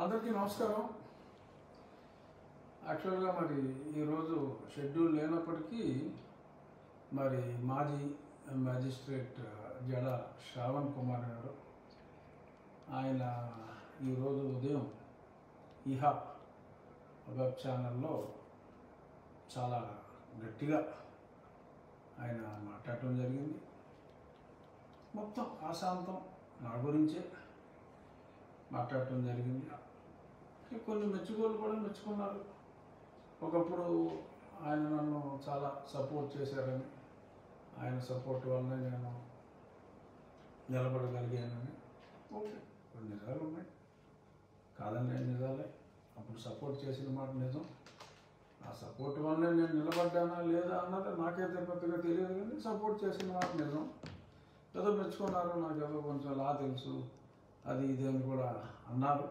అందరికీ నమస్కారం. యాక్చువల్గా మరి ఈరోజు షెడ్యూల్ లేనప్పటికీ మరి మాజీ మ్యాజిస్ట్రేట్ జడ శ్రావణ్ కుమార్ గారు ఆయన ఈరోజు ఉదయం ఇహా వెబ్ ఛానల్లో చాలా గట్టిగా ఆయన మాట్లాడటం జరిగింది. మొత్తం ఆశాంతం నా గురించే మాట్లాడటం జరిగింది. కొన్ని మెచ్చుకోలు కూడా మెచ్చుకున్నారు. ఒకప్పుడు ఆయన నన్ను చాలా సపోర్ట్ చేశారని, ఆయన సపోర్ట్ వల్లనే నేను నిలబడగలిగానని. ఓకే, కొన్ని నిజాలు ఉన్నాయి, కాదని నిజాలే. అప్పుడు సపోర్ట్ చేసిన మాట నిజం. ఆ సపోర్ట్ వల్లనే నేను నిలబడ్డానా లేదా అన్నది నాకైతే పెద్దగా తెలియదు, కానీ సపోర్ట్ చేసిన మాట నిజం. ఏదో మెచ్చుకున్నారు, నాకు ఏదో కొంచెం లా తెలుసు అది ఇది అని కూడా అన్నారు.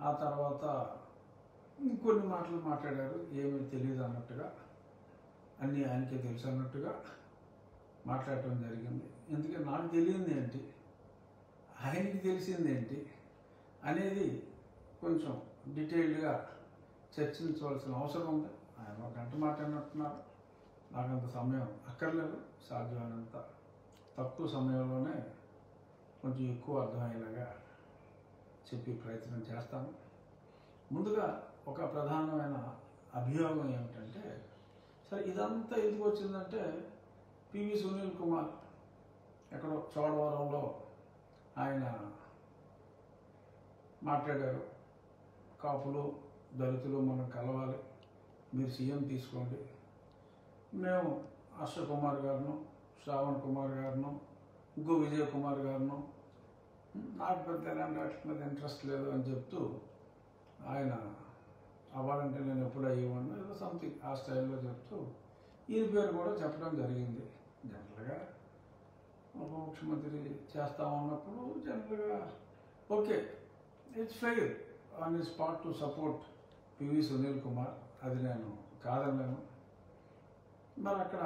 ఆ తర్వాత ఇంకొన్ని మాటలు మాట్లాడారు, ఏమీ తెలియదు అన్నట్టుగా, అన్నీ ఆయనకే తెలుసు అన్నట్టుగా మాట్లాడటం జరిగింది. ఎందుకంటే నాకు తెలియంది ఏంటి, ఆయనకి తెలిసింది ఏంటి అనేది కొంచెం డీటెయిల్డ్గా చర్చించవలసిన అవసరం ఉంది. ఆయన ఒక గంట మాట్లాడినట్టున్నారు. నాకు అంత సమయం అక్కర్లేదు. సాధ్యమైనంత తక్కువ సమయంలోనే కొంచెం ఎక్కువ అర్థమయ్యేలాగా చెప్పే ప్రయత్నం చేస్తాను. ముందుగా ఒక ప్రధానమైన అభియోగం ఏమిటంటే, సరే ఇదంతా ఎందుకు వచ్చిందంటే, పివి సునీల్ కుమార్ ఎక్కడో చోడవరంలో ఆయన మాట్లాడారు. కాపులు దళితులు మనం కలవాలి, మీరు సీఎం తీసుకోండి. మేము హర్ష కుమార్ గారును, శ్రావణ్ కుమార్ గారును, ఇంకో విజయ్ కుమార్ గారును, నాకు పెద్ద ఎలాంటి వాటి మీద ఇంట్రెస్ట్ లేదు అని చెప్తూ ఆయన అవ్వాలంటే నేను ఎప్పుడు అయ్యేవాడిని ఏదో సంథింగ్ ఆ స్టైల్లో చెప్తూ ఈయన పేరు కూడా చెప్పడం జరిగింది. జనరల్గా ఉప ముఖ్యమంత్రి చేస్తామన్నప్పుడు జనరల్గా okay, it's fair on his part to support PV Sunil Kumar, అది నేను కాదన్నాను. మరి అక్కడ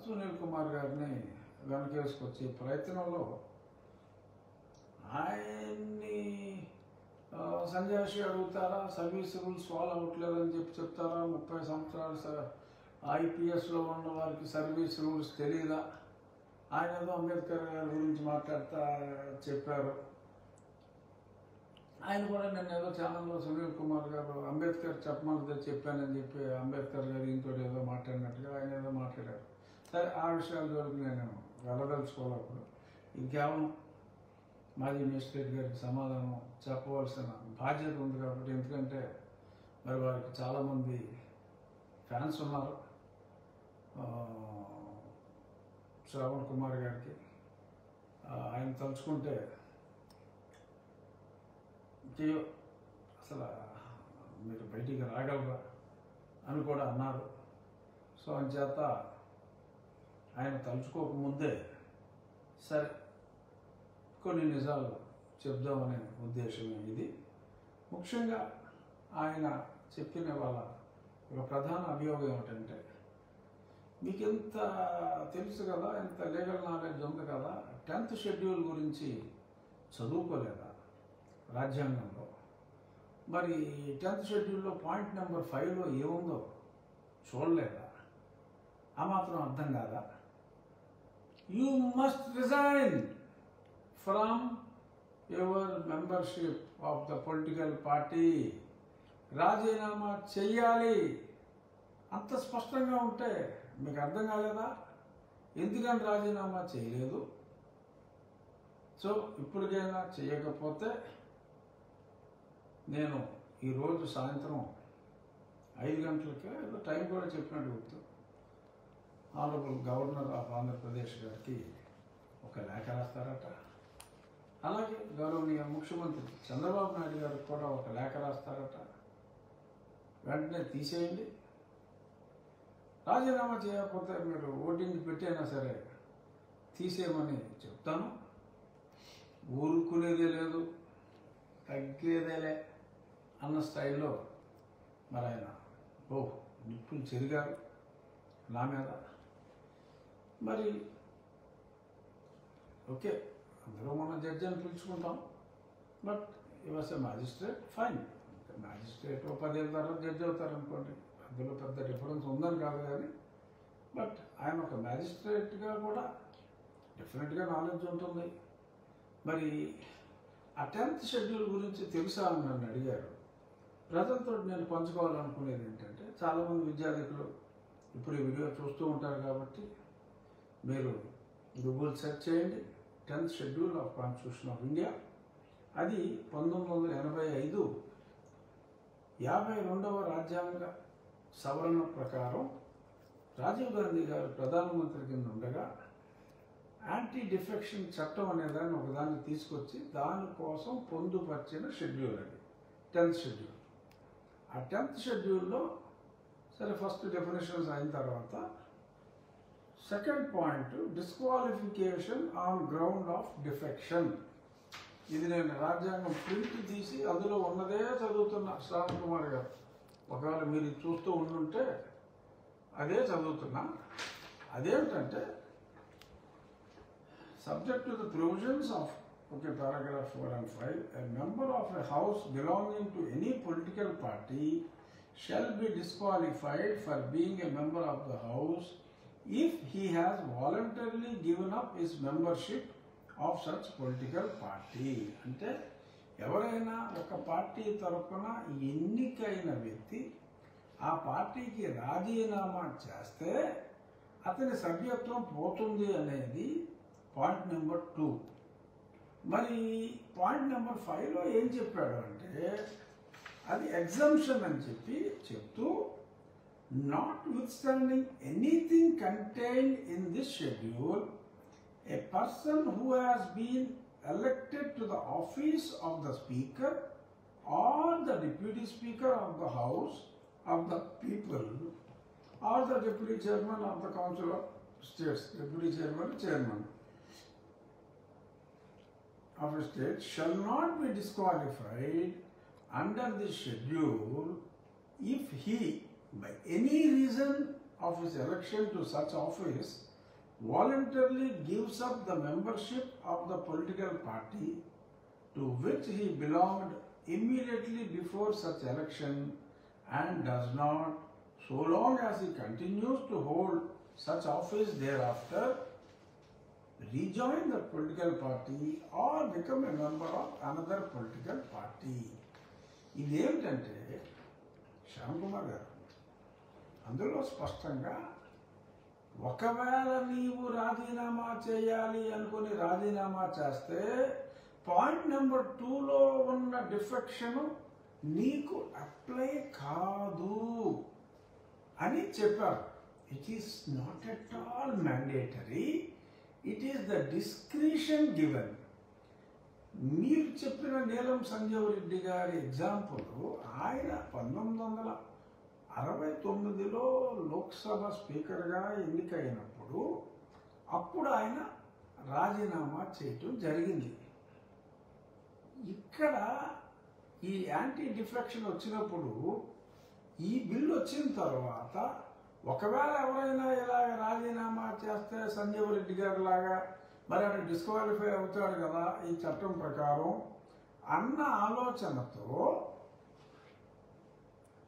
సునీల్ కుమార్ గారిని వెనకేసుకొచ్చే ప్రయత్నంలో ఆయన్ని సంజయ్ అడుగుతారా, సర్వీస్ రూల్స్ ఫాలో అవ్వట్లేదని చెప్తారా, 30 సంవత్సరాలు ఐపీఎస్లో ఉన్న వారికి సర్వీస్ రూల్స్ తెలియదా, ఆయన ఏదో అంబేద్కర్ గారి గురించి మాట్లాడుతూ చెప్పారు. ఆయన కూడా నేను ఏదో ఛానల్లో సునీల్ కుమార్ గారు అంబేద్కర్ చెప్పమన్నదే చెప్పానని చెప్పి అంబేద్కర్ గారు ఇంకోటి ఏదో మాట్లాడినట్టుగా ఆయన ఏదో మాట్లాడారు. సరే, ఆ విషయాల జోలికి నేను వెళ్ళదలుచుకోలేప్పుడు ఇది కేవలం మాజీ మేజిస్ట్రేట్ గారికి సమాధానం చెప్పవలసిన బాధ్యత ఉంది కాబట్టి, ఎందుకంటే మరి వారికి చాలామంది ఫ్యాన్స్ ఉన్నారు శ్రావణ్ కుమార్ గారికి. ఆయన తలుచుకుంటే అసలు మీరు బయటికి రాగలరా అని కూడా అన్నారు. సో అంచేత ఆయన తలుచుకోకముందే సరే కొన్ని నిజాలు చెప్దామనే ఉద్దేశమే ఇది. ముఖ్యంగా ఆయన చెప్పిన వాళ్ళ ఒక ప్రధాన అభియోగం ఏమిటంటే, మీకు ఎంత తెలుసు కదా, ఎంత లీగల్ నాలెడ్జ్ ఉంది కదా, 10th షెడ్యూల్ గురించి చదువుకోలేదా రాజ్యాంగంలో? మరి 10th షెడ్యూల్లో పాయింట్ నెంబర్ 5లో ఏముందో చూడలేదా? ఆ మాత్రం అర్థం కాదా? You must resign from your membership of the political party. రాజీనామా చెయ్యాలి. అంత స్పష్టంగా ఉంటే మీకు అర్థం కాలేదా? ఎందుకని రాజీనామా చేయలేదు? సో ఇప్పటికైనా చేయకపోతే నేను ఈరోజు సాయంత్రం 5 గంటలకే ఏదో టైం కూడా చెప్పినట్టు గుర్తు, ఆనరబుల్ గవర్నర్ ఆఫ్ ఆంధ్రప్రదేశ్ గారికి ఒక లేఖ రాస్తారట. అలాగే గౌరవనీయ ముఖ్యమంత్రి చంద్రబాబు నాయుడు గారికి కూడా ఒక లేఖ రాస్తారట. వెంటనే తీసేయండి, రాజీనామా చేయకపోతే మీరు ఓటింగ్ పెట్టైనా సరే తీసేయమని చెప్తాను. ఊరుకునేదే లేదు, తగ్గేదేలే అన్న స్టైల్లో మరి ఆయన నిప్పులు చెరిగారు నా మీద. మరి ఓకే, అందులో మనం జడ్జి అని పిలుచుకుంటాం, బట్ ఈ was a magistrate, fine. Magistrate 10 ఏళ్ళ తర్వాత జడ్జి అవుతారనుకోండి, అందులో పెద్ద డిఫరెన్స్ ఉందని కాదు కానీ, బట్ ఆయన ఒక మ్యాజిస్ట్రేట్గా కూడా డెఫినెట్గా నాలెడ్జ్ ఉంటుంది. మరి ఆ 10th షెడ్యూల్ గురించి తెలుసా అని నన్ను అడిగారు. ప్రజలతో నేను పంచుకోవాలనుకునేది ఏంటంటే, చాలామంది విద్యార్థులు ఇప్పుడు ఈ వీడియో చూస్తూ ఉంటారు కాబట్టి మీరు గూగుల్ సెర్చ్ చేయండి 10th schedule of constitution of India. అది 1985 52వ రాజ్యాంగ సవరణ ప్రకారం రాజీవ్ గాంధీ గారు ప్రధానమంత్రి కింద ఉండగా యాంటీ డిఫెక్షన్ చట్టం అనేదాన్ని ఒకదాన్ని తీసుకొచ్చి దానికోసం పొందుపరిచిన షెడ్యూల్ అది 10th షెడ్యూల్. ఆ 10th షెడ్యూల్లో సరే ఫస్ట్ డెఫినేషన్స్ అయిన తర్వాత second point disqualification on ground of defection. ఇది నేను రాజ్యాంగం ప్రింట్ తీసి అందులో ఉన్నదే చదువుతున్నా శ్రావణ్ కుమార్ గారు. ఒకవేళ మీరు చూస్తూ ఉండుంటే అదే చదువుతున్నా. అదేమిటంటే subject to the provisions of paragraph 4 and 5, a member of a house belonging to any political party shall be disqualified for being a member of the house if he has voluntarily given up his membership of such political party. అంటే ఎవరైనా ఒక party తరఫున ఎన్నికైన వ్యక్తి ఆ పార్టీకి రాజీనామా చేస్తే అతని సభ్యత్వం పోతుంది అనేది పాయింట్ నెంబర్ 2. మరి పాయింట్ నెంబర్ 5లో ఏం చెప్పాడు అంటే అది ఎగ్జంప్షన్ అని చెప్తూ not with standing anything contained in this schedule a person who has been elected to the office of the speaker or the deputy speaker of the house of the people or the deputy chairman of the council of states, deputy chairman of a state shall not be disqualified under this schedule if he by any reason of his election to such office voluntarily gives up the membership of the political party to which he belonged immediately before such election and does not, so long as he continues to hold such office thereafter, rejoin the political party or become a member of another political party. ఇదేమిటంటే శ్యామ్ కుమార్ గారు అందులో స్పష్టంగా ఒకవేళ నీవు రాజీనామా చేయాలి అనుకుని రాజీనామా చేస్తే పాయింట్ నెంబర్ 2లో ఉన్న డిఫెక్షన్ నీకు అప్లై కాదు అని చెప్పారు. It is not at all mandatory, it is the discretion given. మీరు చెప్పిన నీలం సంజీవ్ రెడ్డి గారి ఎగ్జాంపుల్, ఆయన 1969లో లోక్సభ స్పీకర్గా ఎన్నికైనప్పుడు అప్పుడు ఆయన రాజీనామా చేయటం జరిగింది. ఇక్కడ ఈ యాంటీ డిఫెక్షన్ వచ్చినప్పుడు ఈ బిల్లు వచ్చిన తర్వాత ఒకవేళ ఎవరైనా ఇలాగ రాజీనామా చేస్తే సంజీవ్ రెడ్డి గారి లాగా మరి ఆయన డిస్క్వాలిఫై అవుతాడు కదా ఈ చట్టం ప్రకారం అన్న ఆలోచనతో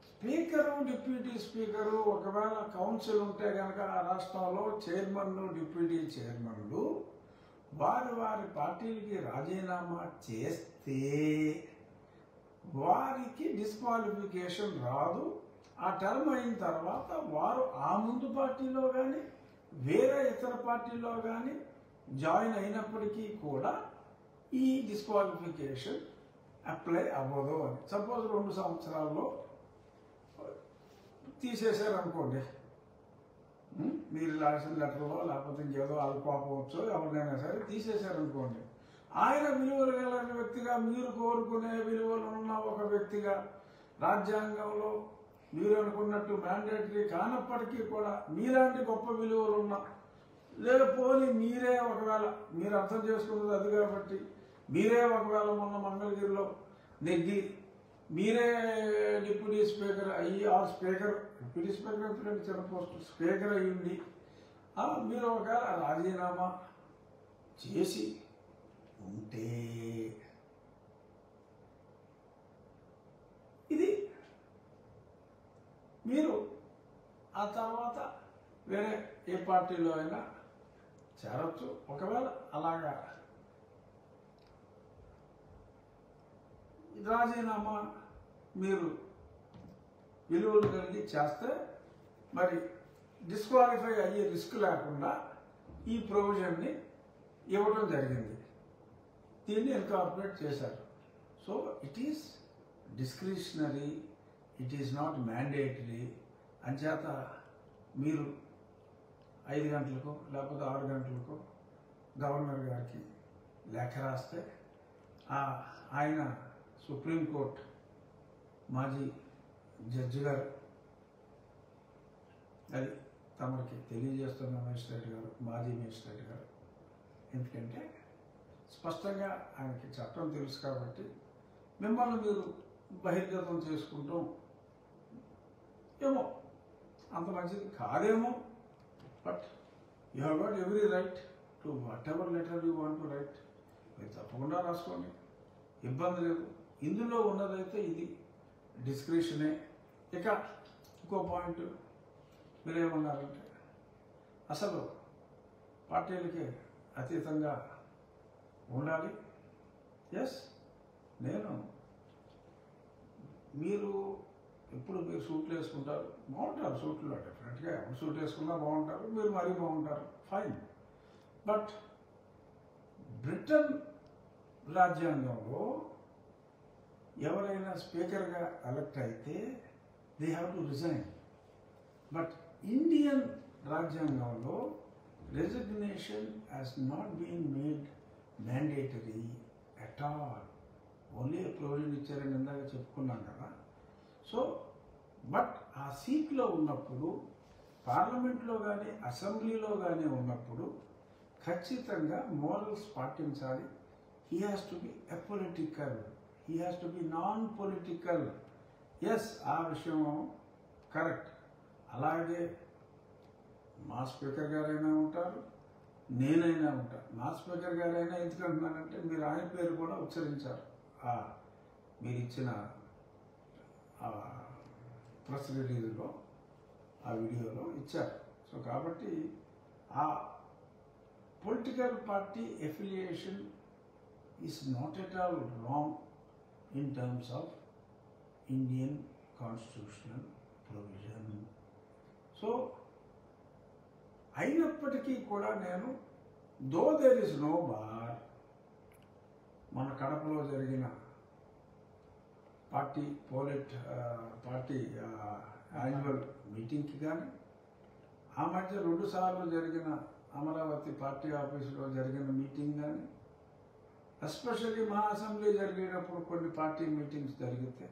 స్పీకరు డిప్యూటీ స్పీకరు ఒకవేళ కౌన్సిల్ ఉంటే కనుక ఆ రాష్ట్రంలో చైర్మన్ డిప్యూటీ చైర్మన్లు వారి వారి పార్టీలకి రాజీనామా చేస్తే వారికి డిస్క్వాలిఫికేషన్ రాదు. ఆ టర్మ్ అయిన తర్వాత వారు ఆ ముందు పార్టీలో కానీ వేరే ఇతర పార్టీలో కానీ జాయిన్ అయినప్పటికీ కూడా ఈ డిస్క్వాలిఫికేషన్ అప్లై అవ్వదు అని. సపోజ్ 2 సంవత్సరాల్లో తీసేశారనుకోండి, మీరు రాసిన లెటర్లో లేకపోతే ఇంకేదో అల్పాపవచ్చో ఎవరినైనా సరే తీసేశారనుకోండి, ఆయన విలువలు కలిగిన వ్యక్తిగా మీరు కోరుకునే విలువలు ఉన్న ఒక వ్యక్తిగా రాజ్యాంగంలో మీరు అనుకున్నట్టు మ్యాండేటరీ కానప్పటికీ కూడా మీలాంటి గొప్ప విలువలు ఉన్నా లేకపోని మీరే ఒకవేళ మీరు అర్థం చేసుకున్నది అది కాబట్టి మీరే ఒకవేళ మొన్న మంగళగిరిలో నెగ్గి మీరే డిప్యూటీ స్పీకర్ అయ్యి ఆ స్పీకర్ డిప్యూటీ స్పీకర్ అంటే చిన్న పోస్ట్ స్పీకర్ అయ్యింది మీరు ఒకవేళ రాజీనామా చేసి ఉంటే ఆ తర్వాత వేరే ఏ పార్టీలో అయినా చేరొచ్చు. ఒకవేళ అలాగా రాజీనామా మీరు విలువలు కలిగి చేస్తే మరి డిస్క్వాలిఫై అయ్యే రిస్క్ లేకుండా ఈ ప్రొవిజన్ని ఇవ్వడం జరిగింది. దీన్ని ఇన్కార్పొరేట్ చేశారు. So it is discretionary, it is not mandatory. అంచేత మీరు 5 గంటలకు లేకపోతే 6 గంటలకు గవర్నర్ గారికి లేఖ రాస్తే ఆయన సుప్రీంకోర్టు మాజీ జడ్జి గారు అది తమకి తెలియజేస్తున్న మేజిస్ట్రేట్ గారు, మాజీ మేజిస్ట్రేట్ గారు, ఎందుకంటే స్పష్టంగా ఆయనకి చట్టం తెలుసు కాబట్టి మిమ్మల్ని మీరు బహిర్గతం చేసుకుంటాం ఏమో అంత మంచిది కాదేమో, but you have got every right to what ever letter U want to right. మీరు తప్పకుండా రాసుకోండి, ఇబ్బంది లేదు. ఇందులో ఉన్నదైతే ఇది డిస్క్రిషనే. ఇక ఇంకో పాయింట్ మీరేమన్నారంటే అసలు పార్టీలకి అతీతంగా ఉండాలి. ఎస్, నేను మీరు ఇప్పుడు మీరు సూట్లు వేసుకుంటారు, బాగుంటారు. సూట్లో డెఫినెట్గా ఎవరు సూట్ వేసుకున్నా బాగుంటారు, మీరు మరీ బాగుంటారు, ఫైన్. బట్ బ్రిటన్ రాజ్యాంగంలో ఎవరైనా స్పీకర్గా ఎలక్ట్ అయితే they have to resign. But Indian రాజ్యాంగంలో resignation has not been made mandatory at all. Only provision ఇచ్చారని ఇందాక చెప్పుకున్నాం కదా. సో బట్ ఆ సీట్లో ఉన్నప్పుడు, పార్లమెంట్లో కానీ అసెంబ్లీలో కానీ ఉన్నప్పుడు ఖచ్చితంగా మోరల్స్ పాటించాలి. He has to be apolitical, he has to be non political. Yes, ఆ విషయం కరెక్ట్. అలాగే మా స్పీకర్ గారైనా ఉంటారు, నేనైనా ఉంటాను. మా స్పీకర్ గారైనా ఎందుకంటున్నానంటే మీరు ఆయన పేరు కూడా ఉచ్చరించారు మీరు ఇచ్చిన ప్రెస్ రిలీజ్లో, ఆ వీడియోలో ఇచ్చారు. సో కాబట్టి ఆ political party affiliation is not at all wrong in terms of Indian constitutional provision. So అయినప్పటికీ కూడా నేను though there is no bar, మన కడపలో జరిగిన పార్టీ యాన్యువల్ మీటింగ్కి కానీ, ఆ మధ్య 2 సార్లు జరిగిన అమరావతి పార్టీ ఆఫీసులో జరిగిన మీటింగ్ కానీ, ఎస్పెషల్లీ మా అసెంబ్లీ జరిగేటప్పుడు కొన్ని పార్టీ మీటింగ్స్ జరిగితే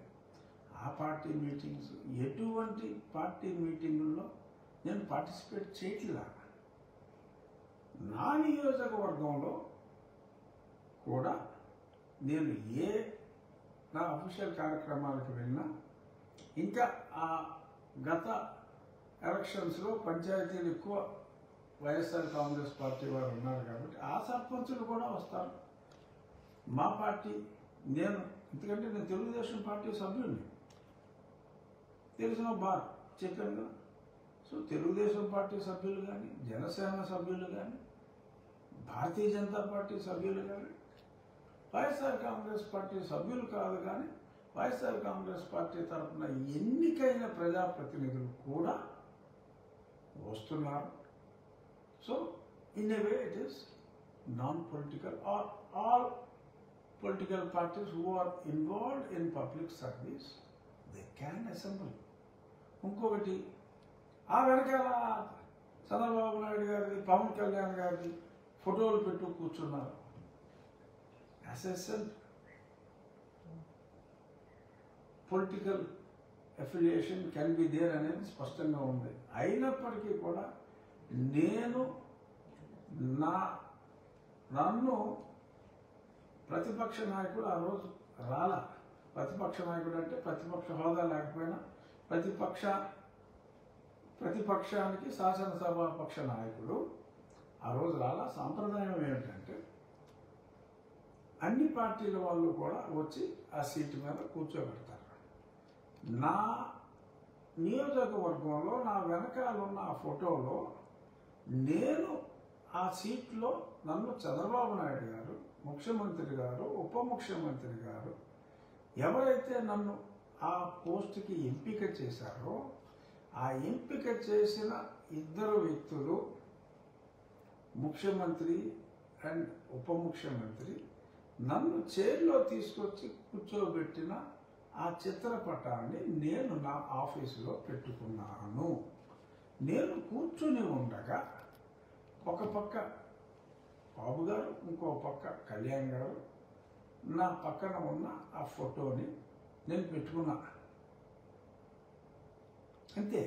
ఆ పార్టీ మీటింగ్స్, ఎటువంటి పార్టీ మీటింగుల్లో నేను పార్టిసిపేట్ చేయట్లా. నా నియోజకవర్గంలో కూడా నేను నా అఫీషియల్ కార్యక్రమాలకు వెళ్ళినా, ఇంకా ఆ గత ఎలక్షన్స్లో పంచాయతీలు ఎక్కువ వైఎస్ఆర్ కాంగ్రెస్ పార్టీ వారు ఉన్నారు కాబట్టి ఆ సర్పంచులు కూడా వస్తారు. మా పార్టీ ఎందుకంటే నేను తెలుగుదేశం పార్టీ సభ్యుడిని, తెలిసిన బార్ చెప్పాను కదా. సో తెలుగుదేశం పార్టీ సభ్యులు కానీ, జనసేన సభ్యులు కానీ, భారతీయ జనతా పార్టీ సభ్యులు కానీ, వైఎస్ఆర్ కాంగ్రెస్ పార్టీ సభ్యులు కాదు కానీ వైఎస్ఆర్ కాంగ్రెస్ పార్టీ తరఫున ఎన్నికైన ప్రజాప్రతినిధులు కూడా వస్తున్నారు. So in a way it is non political or all political parties who are involved in public service they can assembly. ఇంకొకటి, ఆ వెనకాల చంద్రబాబు నాయుడు గారిది, పవన్ కళ్యాణ్ గారిది ఫోటోలు పెట్టు కూర్చున్నారు. Assessment political affiliation can be there అనేది స్పష్టంగా ఉంది. అయినప్పటికీ కూడా నేను నన్ను ప్రతిపక్ష నాయకుడు ఆ రోజు రాలా. ప్రతిపక్ష నాయకుడు అంటే ప్రతిపక్ష హోదా లేకపోయినా ప్రతిపక్షానికి శాసనసభాపక్ష నాయకుడు ఆ రోజు రాలా. సాంప్రదాయం ఏమిటంటే అన్ని పార్టీల వాళ్ళు కూడా వచ్చి ఆ సీటు మీద కూర్చోబెడతారు. నా నియోజకవర్గంలో నా వెనకాల ఉన్న ఆ ఫోటోలో నేను ఆ సీట్లో నన్ను చంద్రబాబు నాయుడు గారు, ముఖ్యమంత్రి గారు, ఉప ముఖ్యమంత్రి గారు ఎవరైతే నన్ను ఆ పోస్టుకి ఎంపిక చేశారో ఆ ఎంపిక చేసిన ఇద్దరు వ్యక్తులు ముఖ్యమంత్రి అండ్ ఉప ముఖ్యమంత్రి నన్ను చైర్లో తీసుకొచ్చి కూర్చోబెట్టిన ఆ చిత్రపటాన్ని నేను నా ఆఫీసులో పెట్టుకున్నాను. నేను కూర్చుని ఉండగా ఒక పక్క బాబు గారు, ఇంకో పక్క కళ్యాణ్ గారు నా పక్కన ఉన్న ఆ ఫోటోని నేను పెట్టుకున్నా. అంతే,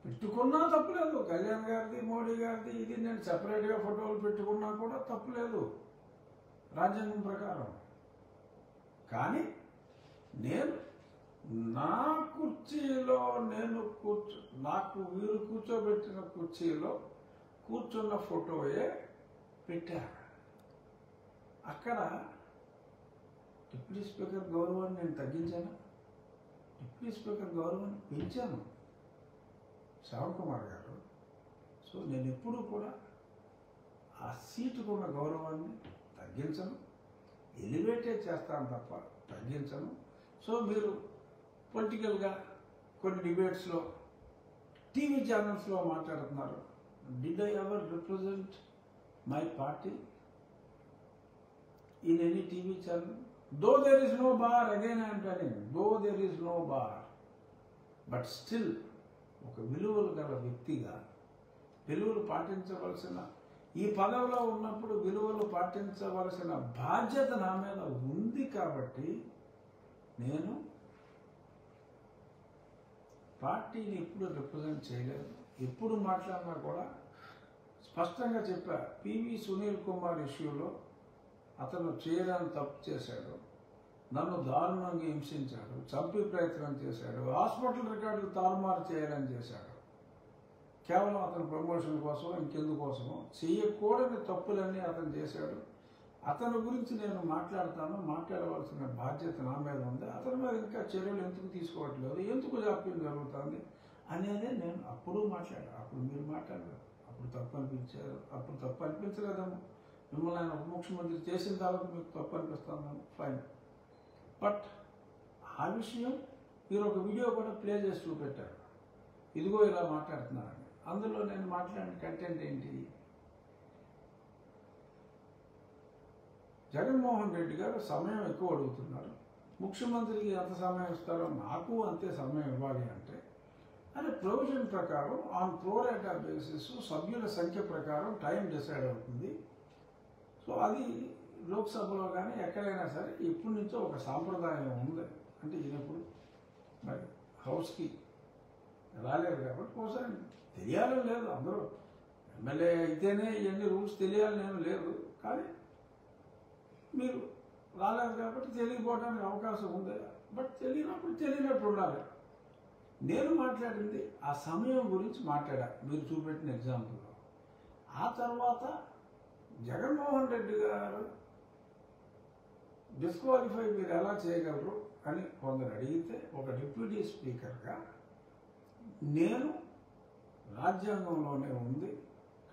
పెట్టుకున్నా తప్పులేదు. కళ్యాణ్ గారిది, మోడీ గారిది ఇది నేను సెపరేట్గా ఫోటోలు పెట్టుకున్నా కూడా తప్పులేదు రాజ్యాంగం ప్రకారం. కానీ నేను నా కుర్చీలో నాకు వీరు కూర్చోబెట్టిన కుర్చీలో కూర్చున్న ఫోటోయే పెట్టారు. అక్కడ డిప్యూటీ స్పీకర్ గౌరవాన్ని నేను తగ్గించాను, డిప్యూటీ స్పీకర్ గౌరవాన్ని పెంచాను శ్రవణ్ కుమార్ గారు. సో నేను ఎప్పుడూ కూడా ఆ సీటుకున్న గౌరవాన్ని తగ్గించను, ఎలివేటే చేస్తాను తప్ప తగ్గించను. సో మీరు పొలిటికల్గా కొన్ని డిబేట్స్లో టీవీ ఛానల్స్లో మాట్లాడుతున్నారు. Did I ever represent my party in any TV channel? Though there is no bar, again I am telling, though there is no bar, but still ఒక విలువలు గల వ్యక్తిగా విలువలు పాటించవలసిన ఈ పదవిలో ఉన్నప్పుడు విలువలు పాటించవలసిన బాధ్యత నా మీద ఉంది. కాబట్టి నేను పార్టీని ఎప్పుడు రిప్రజెంట్ చేయలేదు. ఎప్పుడు మాట్లాడినా కూడా స్పష్టంగా చెప్పా. పివి సునీల్ కుమార్ ఇష్యూలో అతను చేయడానికి తప్పు చేశాడు, నన్ను దారుణంగా హింసించాడు, చంపే ప్రయత్నం చేశాడు, హాస్పిటల్ రికార్డులు తారుమారు చేయాలని చేశాడు. కేవలం అతని ప్రమోషన్ కోసం, ఇంకెందుకోసమో చేయకూడని తప్పులన్నీ అతను చేశాడు. అతని గురించి నేను మాట్లాడవలసిన బాధ్యత నా మీద ఉంది. అతని మీద ఇంకా చర్యలు ఎందుకు తీసుకోవట్లేదు, ఎందుకు జాప్యం జరుగుతుంది అనేది నేను అప్పుడు మాట్లాడాను. అప్పుడు మీరు మాట్లాడారు, అప్పుడు తప్పు అనిపించలేదేమో. మిమ్మల్ని ఆయన ఉప ముఖ్యమంత్రి చేసిన తర్వాత మీకు తప్పు అనిపిస్తాను, ఫైన్. బట్ ఆ విషయం మీరు ఒక వీడియో కూడా ప్లే చేసి చూపెట్టారు, ఇదిగో ఇలా మాట్లాడుతున్నారని. అందులో నేను మాట్లాడిన కంటెంట్ ఏంటి? జగన్మోహన్ రెడ్డి గారు సమయం ఎక్కువ అడుగుతున్నారు, ముఖ్యమంత్రికి ఎంత సమయం ఇస్తారో నాకు అంతే సమయం ఇవ్వాలి అంటే, అది ప్రొవిజన్ ప్రకారం ఆన్ ప్రోరేటా బేసిస్ సభ్యుల సంఖ్య ప్రకారం టైం డిసైడ్ అవుతుంది. సో అది లోక్సభలో కానీ ఎక్కడైనా సరే ఇప్పటి నుంచో ఒక సాంప్రదాయం ఉంది. అంటే ఈయనప్పుడు మరి హౌస్కి రాలేదు కాబట్టి ఒకసారి తెలియాలని లేదు, అందరూ ఎమ్మెల్యే అయితేనే ఇవన్నీ రూల్స్ తెలియాలని లేదు. కానీ మీరు రాలేదు కాబట్టి తెలియకపోవడానికి అవకాశం ఉంది. బట్ తెలియనప్పుడు తెలియనట్టు ఉండాలి. నేను మాట్లాడింది ఆ సమయం గురించి మాట్లాడా, మీరు చూపెట్టిన ఎగ్జాంపుల్లో. ఆ తర్వాత జగన్మోహన్ రెడ్డి గారు డిస్క్వాలిఫై మీరు ఎలా చేయగలరు అని కొందరు అడిగితే, ఒక డిప్యూటీ స్పీకర్గా నేను రాజ్యాంగంలోనే ఉంది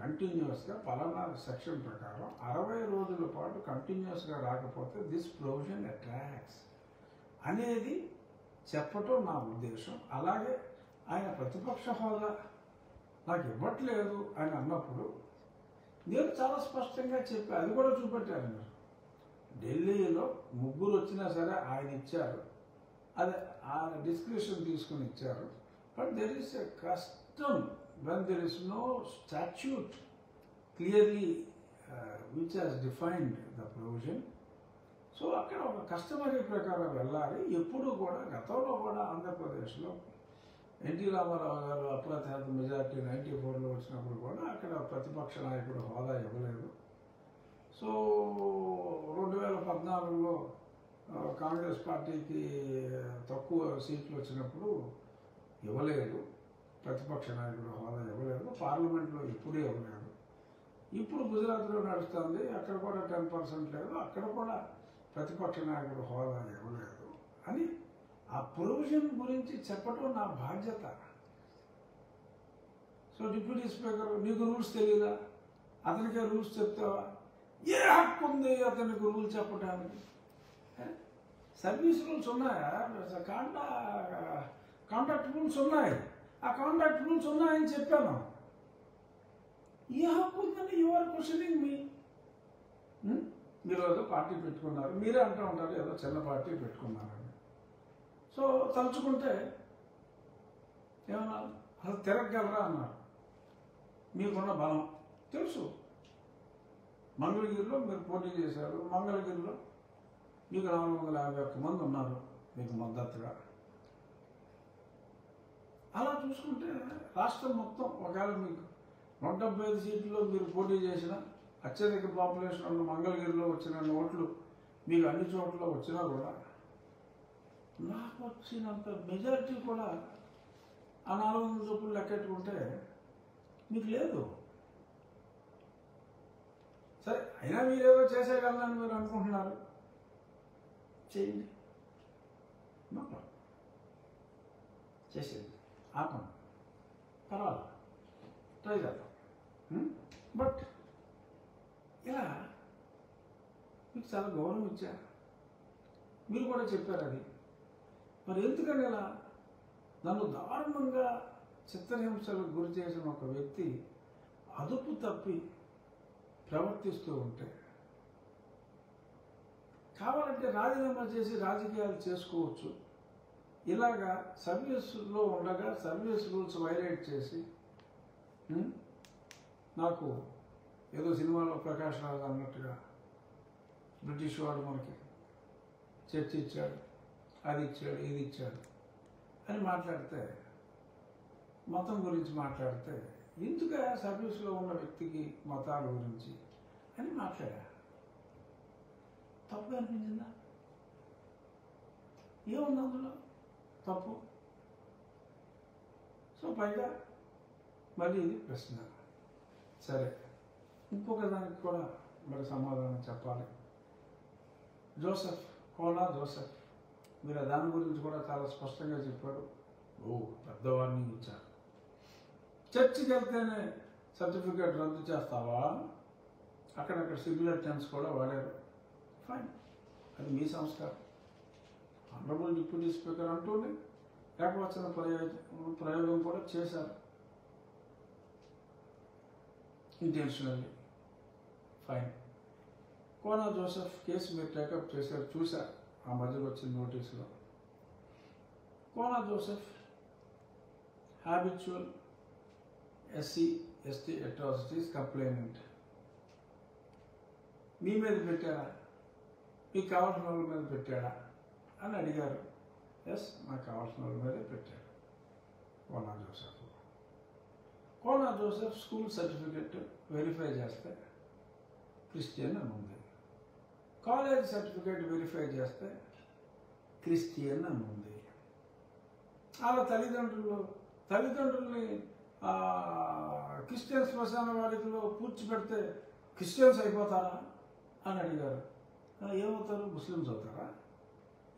కంటిన్యూస్గా పలానా సెక్షన్ ప్రకారం 60 రోజుల పాటు కంటిన్యూస్గా రాకపోతే దిస్ ప్రొవిజన్ అట్రాక్ట్స్ అనేది చెప్పటం నా ఉద్దేశం. అలాగే ఆయన ప్రతిపక్ష హోదా నాకు ఇవ్వట్లేదు అని అన్నప్పుడు నేను చాలా స్పష్టంగా చెప్పి అది కూడా చూపెట్టారు. మీరు ఢిల్లీలో 3 వచ్చినా సరే ఆయన ఇచ్చారు, అదే ఆ డిస్క్రిప్షన్ తీసుకుని ఇచ్చారు. But there is a custom when there is no statute clearly which has defined the provision. So అక్కడ ఒక కస్టమరీ ప్రకారం వెళ్ళాలి. ఎప్పుడు కూడా గతంలో కూడా ఆంధ్రప్రదేశ్లో ఎన్టీ రామారావు గారు అప్రతిహత మెజార్టీ 94లో వచ్చినప్పుడు కూడా అక్కడ ప్రతిపక్ష నాయకుడు హోదా ఇవ్వలేదు. సో 2014లో కాంగ్రెస్ పార్టీకి తక్కువ సీట్లు వచ్చినప్పుడు ఇవ్వలేదు, ప్రతిపక్ష నాయకుడు హోదా ఇవ్వలేదు. పార్లమెంట్లో ఎప్పుడూ ఇవ్వలేదు. ఇప్పుడు గుజరాత్లో నడుస్తుంది, అక్కడ కూడా 10% లేదు, అక్కడ కూడా ప్రతిపక్ష నాయకుడు హోదా ఇవ్వలేదు అని ఆ ప్రొవిజన్ గురించి చెప్పడం నా బాధ్యత. సో డిప్యూటీ స్పీకర్, నీకు రూల్స్ తెలియదా, అతనికే రూల్స్ చెప్తావా? ఏ హక్కు ఉంది అతనికి రూల్స్ చెప్పడానికి? సర్వీస్ రూల్స్ ఉన్నాయా? కాంటాక్ట్ రూల్స్ ఉన్నాయి. ఆ కాంటాక్ట్ రూల్స్ ఉన్నాయని చెప్పాను. ఏ హక్కు ఉందని యు ఆర్ క్వశ్చనింగ్ మీ. మీరు ఏదో పార్టీ పెట్టుకున్నారు, మీరే అంటూ ఉంటారు ఏదో చిన్న పార్టీ పెట్టుకున్నారని. సో తలుచుకుంటే ఏమన్నారు, అసలు తిరగగలరా అన్నారు. మీకున్న బలం తెలుసు. మంగళగిరిలో మీరు పోటీ చేశారు. మంగళగిరిలో మీకు 451 మంది ఉన్నారు మీకు మద్దతుగా. అలా చూసుకుంటే రాష్ట్రం మొత్తం ఒకవేళ మీకు 175 సీట్లలో మీరు పోటీ చేసిన అత్యధిక పాపులేషన్ ఉన్న మంగళగిరిలో వచ్చిన ఓట్లు మీకు అన్ని చోట్ల వచ్చినా కూడా నాకు వచ్చినంత మెజారిటీ కూడా ఆ 400 చొప్పులు లెక్కెట్టుకుంటే మీకు లేదు. సరే, అయినా మీరేదో చేసేయగలనని మీరు అనుకుంటున్నారు, చేయండి, చేసేది ఆపం, పర్వాలేదు, ట్రై చేద్దాం. బట్ ఇలా మీకు చాలా గౌరవం ఇచ్చారు, మీరు కూడా చెప్పారు అది. మరి ఎందుకని ఇలా నన్ను దారుణంగా చిత్రహింసలకు గురి చేసిన ఒక వ్యక్తి అదుపు తప్పి ప్రవర్తిస్తూ ఉంటే, కావాలంటే రాజీనామా చేసి రాజకీయాలు చేసుకోవచ్చు. ఇలాగా సర్వీస్లో ఉండగా సర్వీస్ రూల్స్ వైలేట్ చేసి నాకు ఏదో సినిమాలో ప్రకాష్ రాజ్ అన్నట్టుగా బ్రిటిష్ వాడు మనకి చర్చ ఇచ్చాడు, అది ఇచ్చాడు, ఇది ఇచ్చాడు అని మాట్లాడితే, మతం గురించి మాట్లాడితే, ఎందుకు సర్వీస్లో ఉన్న వ్యక్తికి మతాల గురించి అని మాట్లాడా. తప్పు అనిపించిందా? ఏముంది అందులో తప్పు? సో పైగా మళ్ళీ ఇది ప్రశ్న. సరే, ఇంకొక దానికి కూడా మరి సమాధానం చెప్పాలి. జోసెఫ్, కోలా జోసెఫ్, మీరు దాని గురించి కూడా చాలా స్పష్టంగా చెప్పారు. పెద్ద వార్నింగ్ ఇచ్చారు. చర్చికి వెళ్తేనే సర్టిఫికేట్ రద్దు చేస్తావా? అక్కడక్కడ సింగులర్ టెన్స్ కూడా వాడారు. ఫైన్, అది మీ సంస్కారం. ఆనరబుల్ డిప్యూటీ స్పీకర్ అంటూనే ఏకవచన ప్రయోగం కూడా చేశారు intentionally. Fine. Kona Joseph case మీరు టేకప్ చేశారు, చూశారు ఆ మధ్యలో వచ్చిన నోటీసులో. Kona Joseph habitual SC/ST atrocities complainant. మీ మీద పెట్టారా, మీకు కావాల్సిన వాళ్ళ మీద పెట్టాడా అని అడిగారు. ఎస్, నాకు కావాల్సిన వాళ్ళ మీదే పెట్టాడు Kona Joseph. Kona Joseph school certificate verify చేస్తే క్రిస్టియన్ అని ఉంది. కాలేజ్ సర్టిఫికేట్ వెరిఫై చేస్తే క్రిస్టియన్ అని ఉంది. అలా తల్లిదండ్రుల్ని క్రిస్టియన్ శ్మశాన వాడికలో పూడ్చిపెడితే క్రిస్టియన్స్ అయిపోతారా అని అడిగారు. ఏమవుతారు? ముస్లిమ్స్ అవుతారా?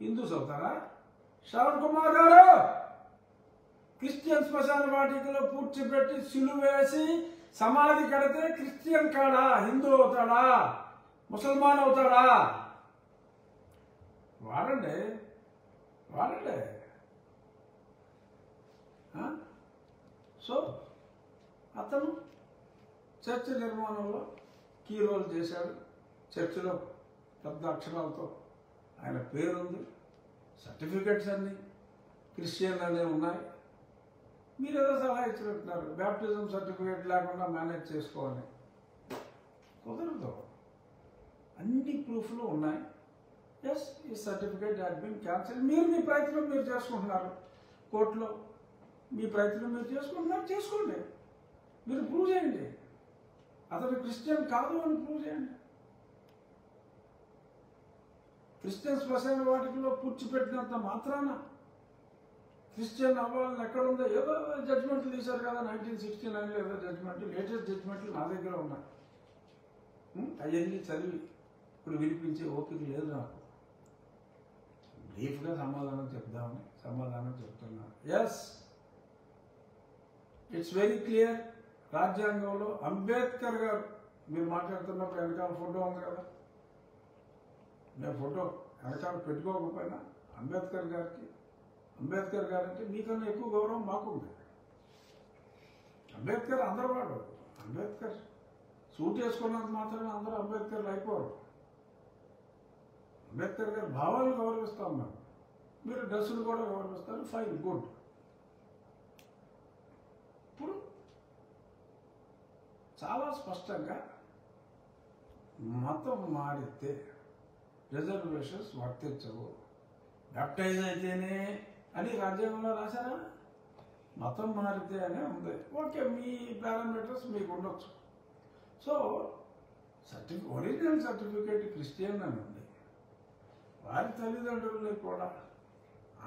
హిందూస్ అవుతారా? శ్రవణ్ కుమార్ గారు, క్రిస్టియన్ శ్మశాన వాటికలో పూడ్చిపెట్టి సిలువేసి సమాధి కడితే క్రిస్టియన్ కాడా, హిందూ అవుతాడా, ముసల్మాన్ అవుతాడా? వాడండి. సో అతను చర్చ్ నిర్మాణంలో కీ రోల్ చేశాడు. చర్చిలో పెద్ద అక్షరాలతో ఆయన పేరుంది. సర్టిఫికెట్స్ అన్నీ క్రిస్టియన్ అనే ఉన్నాయి. మీరు ఏదో సలహా ఇచ్చినట్టున్నారు, బ్యాప్టిజం సర్టిఫికేట్ లేకుండా మేనేజ్ చేసుకోవాలి. కుదరదు. అన్ని ప్రూఫ్లు ఉన్నాయి. ఎస్, ఈ సర్టిఫికేట్ హ్యాడ్ బీన్ క్యాన్సిల్. మీరు మీ ప్రయత్నం మీరు చేసుకుంటున్నారు, కోర్టులో మీ ప్రయత్నం మీరు చేసుకుంటున్నారు, చేసుకోండి. మీరు ప్రూవ్ చేయండి, అతను క్రిస్టియన్ కాదు అని ప్రూవ్ చేయండి. క్రిస్టియన్ శ్మశాన వాటికలో పూడ్చిపెట్టినంత మాత్రాన క్రిస్టియన్ అవ్వాలని ఎక్కడుందో? ఏదో జడ్జిమెంట్లు తీశారు కదా 1969లో, ఏదో జడ్జిమెంట్లు, లేటెస్ట్ జడ్జిమెంట్లు నా దగ్గర ఉన్నాయి. అవన్నీ చదివి ఇప్పుడు వినిపించే ఓపిక లేదు నాకు. బ్రీఫ్గా సమాధానం చెప్దామని సమాధానం చెప్తున్నాను. Yes, it's very clear. రాజ్యాంగంలో అంబేద్కర్ గారు, మీరు మాట్లాడుతున్నప్పుడు వెనకాల ఫోటో ఉంది కదా, నేను ఫోటో వెనకాల పెట్టుకోకపోయినా అంబేద్కర్ గారు అంటే మీకన్నా ఎక్కువ గౌరవం మాకుంది. అంబేద్కర్ అందరూ వాడు. అంబేద్కర్ సూట్ వేసుకున్నంత మాత్రమే అందరూ అంబేద్కర్లు అయిపోరు. అంబేద్కర్ గారి భావాలను గౌరవిస్తాం మేము. మీరు డ్రెస్సులు కూడా గౌరవిస్తారు. Fine, good. ఇప్పుడు చాలా స్పష్టంగా మతం మారితే రిజర్వేషన్స్ వర్తించవు. బ్యాప్టైజ్ అయితేనే అని రాజ్యాంగంలో రాశారా? మతం మారితే అనే ఉంది. ఓకే, మీ పారామీటర్స్ మీకు ఉండొచ్చు. సో ఒరిజినల్ సర్టిఫికేట్ క్రిస్టియన్ అని ఉంది. వారి తల్లిదండ్రులని కూడా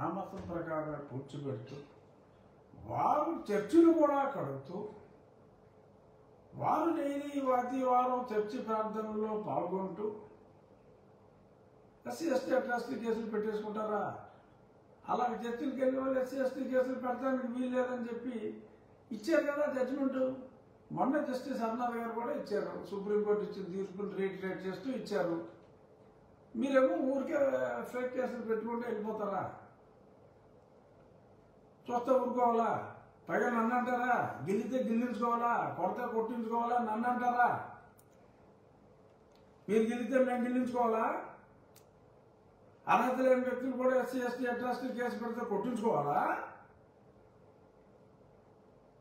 ఆ మతం ప్రకారం కూర్చోబెడుతూ, వారు చర్చిలు కూడా కడుతూ, వారు డైలీ ప్రతి వారం చర్చి ప్రార్థనలో పాల్గొంటూ ఎస్సీ ఎస్టీ అట్రాసిటీ కేసులు పెట్టేసుకుంటారా? అలాగే చర్చిలకు వెళ్ళే వాళ్ళు ఎస్సీ ఎస్టీ కేసులు పెట్టడానికి వీల్లేదని చెప్పి ఇచ్చారు కదా జడ్జిమెంట్. మొన్న జస్టిస్ అరుణాథ్ గారు కూడా ఇచ్చారు. సుప్రీంకోర్టు ఇచ్చిన తీర్పును రీట్రేట్ చేస్తూ ఇచ్చారు. మీరేమో ఊరికే ఫేక్ కేసులు పెట్టుకుంటే వెళ్ళిపోతారా? చూస్తే ఊరుకోవాలా? పైగా నన్ను అంటారా? గిల్లితే గిల్లించుకోవాలా? కొడితే కొట్టించుకోవాలా? నన్ను అంటారా? మీరు గిల్లితే మేము గిల్లించుకోవాలా? అర్హత లేని వ్యక్తులు కూడా ఎస్సీ ఎస్టీ అట్రాసిటీ కేసు పెడితే కొట్టించుకోవాలా?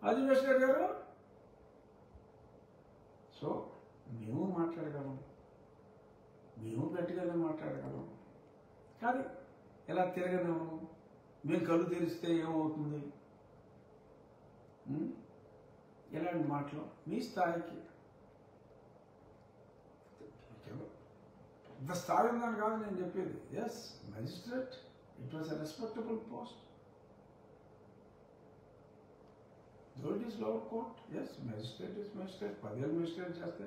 అజిమేశ్వర్ గారు, సో మేము మాట్లాడగలం, మేము గట్టిగానే మాట్లాడగలం. కానీ ఎలా తిరగలేము. మేము కళ్ళు తెరిస్తే ఏమవుతుంది? ఇలాంటి మాటలు మీ స్థాయికి ఇంత స్థాయి ఉందని కాదు నేను చెప్పేది. Yes, magistrate, it was a respectable post. Though it is lower court, yes, magistrate is magistrate. 10 ఏళ్ళు మెజిస్ట్రేట్ చేస్తే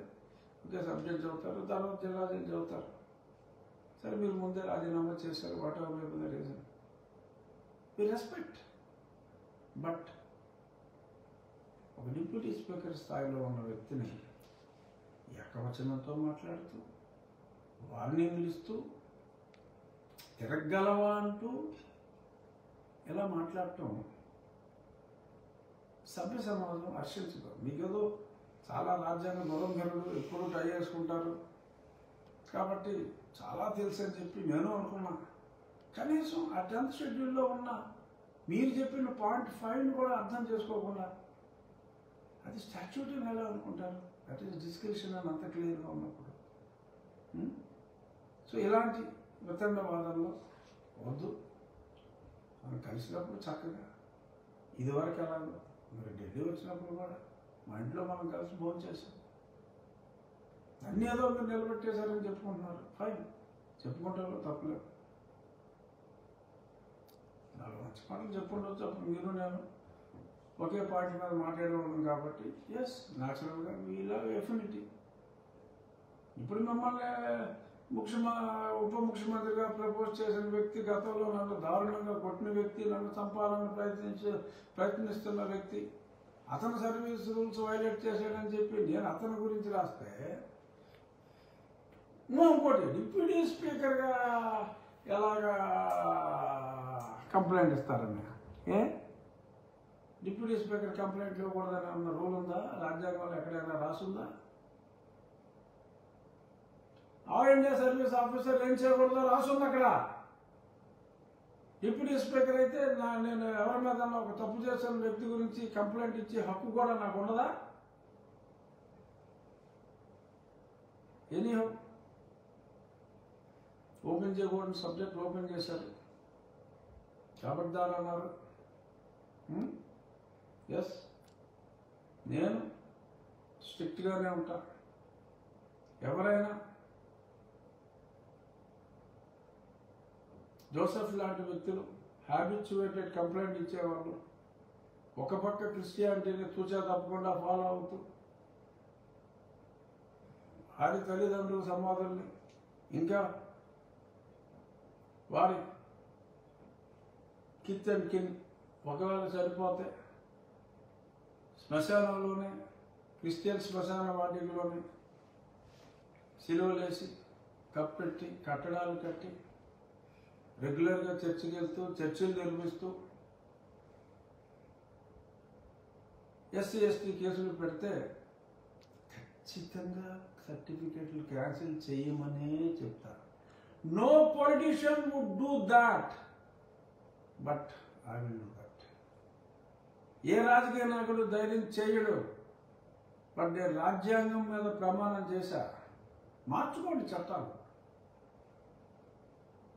ఒకే సబ్జెక్ట్ చదువుతారు, తర్వాత జిల్లా జడ్జి చదువుతారు. సరే, మీరు ముందే రాజీనామా చేశారు, whatever may be the reason, we respect. But ఒక డిప్యూటీ స్పీకర్ స్థాయిలో ఉన్న వ్యక్తిని ఏకవచనంతో మాట్లాడుతూ, వారిని పిలుస్తూ, తిరగలవా అంటూ ఇలా మాట్లాడటం సభ్య సమాజం హర్షించదు. మీకేదో చాలా రాజ్యాంగ దూరంధరుడు, ఎప్పుడు ట్రై చేసుకుంటారు కాబట్టి చాలా తెలుసు అని చెప్పి నేను అనుకున్నా. కనీసం ఆ 10th షెడ్యూల్లో ఉన్న మీరు చెప్పిన .5 కూడా అర్థం చేసుకోకుండా అది స్టాచ్యూట్ అని ఎలా అనుకుంటారు? దట్ ఈస్ డిస్క్రిప్షన్ అని అంత క్లియర్గా ఉన్నప్పుడు. సో ఇలాంటి వితండవాదంలో వద్దు. మనం కలిసినప్పుడు చక్కగా ఇదివరకు ఎలాగో మీరు ఢిల్లీ వచ్చినప్పుడు కూడా మా ఇంట్లో మనం కలిసి భోజనం చేసాం. అన్నీ ఏదో మీరు నిలబెట్టేశారని చెప్పుకుంటున్నారు. ఫైన్, చెప్పుకుంటారో తప్పలేదు. 4 మంచి మాటలు చెప్పుకుంటూ అప్పుడు మీరు నేను ఒకే పార్టీ మీద మాట్లాడేవాళ్ళం కాబట్టి ఎస్, న్యాచురల్గా వీళ్ళ ఎఫినిటీ. ఇప్పుడు మిమ్మల్ని ఉప ముఖ్యమంత్రిగా ప్రపోజ్ చేసిన వ్యక్తి, గతంలో నన్ను దారుణంగా కొట్టిన వ్యక్తి, నన్ను చంపాలని ప్రయత్నిస్తున్న వ్యక్తి, అతను సర్వీస్ రూల్స్ వైలేట్ చేశాడని చెప్పి నేను అతని గురించి రాస్తే, ఇంకోటి డిప్యూటీ స్పీకర్గా ఎలాగా కంప్లైంట్ ఇస్తారని, డిప్యూటీ స్పీకర్ కంప్లైంట్ ఇవ్వకూడదని ఉన్న రూల్ ఉందా? రాజ్యాంగంలో ఎక్కడైనా రాసుందా? ఆల్ ఇండియా సర్వీస్ ఆఫీసర్ ఏం చేయకూడదో రాసుంది అక్కడ. డిప్యూటీ స్పీకర్ అయితే నేను ఎవరి మీద ఒక తప్పు చేసిన వ్యక్తి గురించి కంప్లైంట్ ఇచ్చే హక్కు కూడా నాకు ఉండదా? ఎనీ హౌ, ఓపెన్ చేయకూడని సబ్జెక్ట్ ఓపెన్ చేశారు. ఖబర్దార్ అన్నారు. ఎస్, నేను స్ట్రిక్ట్గానే ఉంటా. ఎవరైనా జోసెఫ్ లాంటి వ్యక్తులు హ్యాబిచ్యువేటెడ్ కంప్లైంట్ ఇచ్చేవాళ్ళు, ఒక పక్క క్రిస్టియానిటీని తూచా తప్పకుండా ఫాలో అవుతూ వారి తల్లిదండ్రుల సమాధుల్ని, ఇంకా వారి కిత్ అండ్ కిన్ ఒకవేళ చనిపోతే శ్మశానంలోనే, క్రిస్టియన్ శ్మశాన వాటికలోనే సిలువలేసి కప్పెట్టి కట్టడాలు కట్టి రెగ్యులర్గా చర్చికి వెళ్తూ చర్చిలు నిర్మిస్తూ ఎస్సీ ఎస్టీ కేసులు పెడితే ఖచ్చితంగా సర్టిఫికెట్లు క్యాన్సిల్ చేయమనే చెప్తారు. No politician would do that, but I will do that. ఏ రాజకీయ నాయకుడు ధైర్యం చేయడు. బట్ నేను రాజ్యాంగం మీద ప్రమాణం చేశా. మార్చుకోండి చట్టాలు,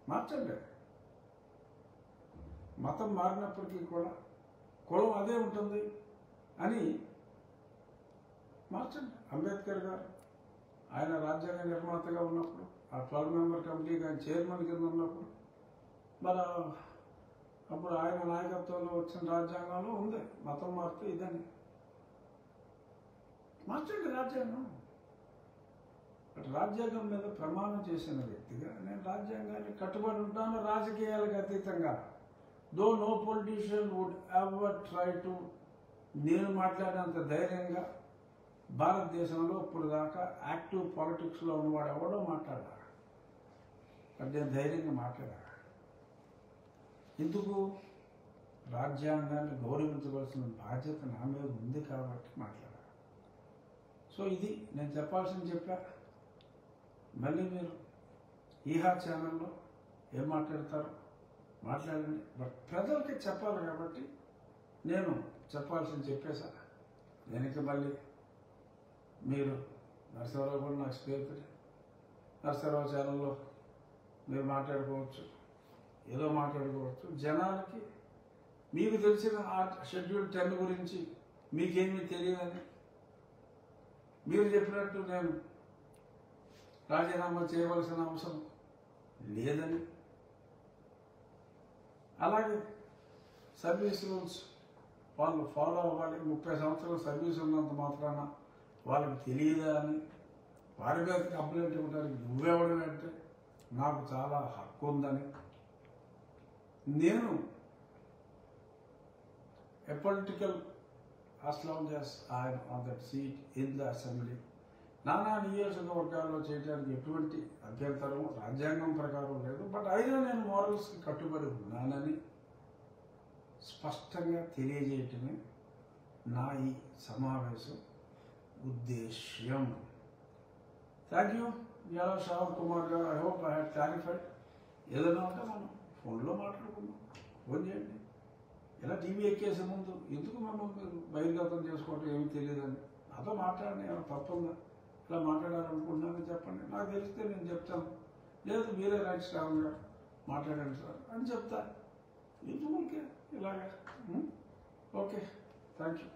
మార్చండి. మతం మారినప్పటికీ కూడా కులం అదే ఉంటుంది అని మార్చండి. అంబేద్కర్ గారు ఆయన రాజ్యాంగ నిర్మాతగా ఉన్నప్పుడు, ఆ 12 మెంబర్ కమిటీకి ఆయన చైర్మన్ కింద ఉన్నప్పుడు, మరి అప్పుడు ఆయన నాయకత్వంలో వచ్చిన రాజ్యాంగంలో ఉంది మతం మారితే ఇదని. మార్చండి రాజ్యాంగం. రాజ్యాంగం మీద ప్రమాణం చేసిన వ్యక్తిగా నేను రాజ్యాంగాన్ని కట్టుబడి ఉంటాను, రాజకీయాలకు అతీతంగా. Though no politician would ever try to, నేను మాట్లాడినంత ధైర్యంగా భారతదేశంలో ఇప్పుడు దాకా యాక్టివ్ పాలిటిక్స్లో ఉన్నవాడు ఎవడో మాట్లాడా. బట్ నేను ధైర్యంగా మాట్లాడా. ఎందుకు? రాజ్యాంగాన్ని గౌరవించవలసిన బాధ్యత నా మీద ఉంది కాబట్టి మాట్లాడా. సో ఇది నేను చెప్పాల్సింది చెప్పా. మళ్ళీ మీరు ఈహా ఛానల్లో ఏం మాట్లాడతారో మాట్లాడండి. బట్ ప్రజలకి చెప్పాలి కాబట్టి నేను చెప్పాల్సింది చెప్పేసా. నేను మళ్ళీ మీరు నరసింహరావు కూడా నాకు స్నేహితుడే. నరసింహరావు ఛానల్లో మీరు మాట్లాడుకోవచ్చు, ఏదో మాట్లాడుకోవచ్చు. జనాలకి మీకు తెలిసిన షెడ్యూల్ 10 గురించి మీకేమీ తెలియదని, మీరు చెప్పినట్టు నేను రాజీనామా చేయవలసిన అవసరం లేదని, అలాగే సర్వీస్ రూల్స్ వాళ్ళు ఫాలో అవ్వాలి, 30 సంవత్సరాల సర్వీస్ ఉన్నంత మాత్రాన వాళ్ళకి తెలియదా అని వారి మీద కంప్లైంట్ ఇవ్వడానికి నువ్వెవడమంటే నాకు చాలా హక్కు ఉందని, నేను a political as long as I am on that seat in the assembly, నానా నియోజకవర్గాల్లో చేయడానికి ఎటువంటి అభ్యంతరం రాజ్యాంగం ప్రకారం లేదు. బట్ అయినా నేను మోరల్స్కి కట్టుబడి ఉన్నానని స్పష్టంగా తెలియజేయటమే నా ఈ సమావేశం ఉద్దేశ్యం. థ్యాంక్ యూ యాలా శ్రావణ్ కుమార్ గారు. I hope I had clarified. ఏదైనా ఉంటే మనం ఫోన్లో మాట్లాడుకుందాం, ఫోన్ చేయండి. ఇలా టీవీ ఎక్కేసే ముందు ఎందుకు మమ్మల్ని మీరు బహిర్గతం చేసుకోవటం ఏమీ తెలియదని నాతో మాట్లాడండి. ఏమైనా తప్పుందా? ఇలా మాట్లాడాలనుకుంటున్నానని చెప్పండి. నాకు తెలిస్తే నేను చెప్తాను. లేదు మీరే రైట్ శ్రావణ్ గారు మాట్లాడండి సార్ అని చెప్తా. ఎందుకు ఇలాగా? Okay, thank you.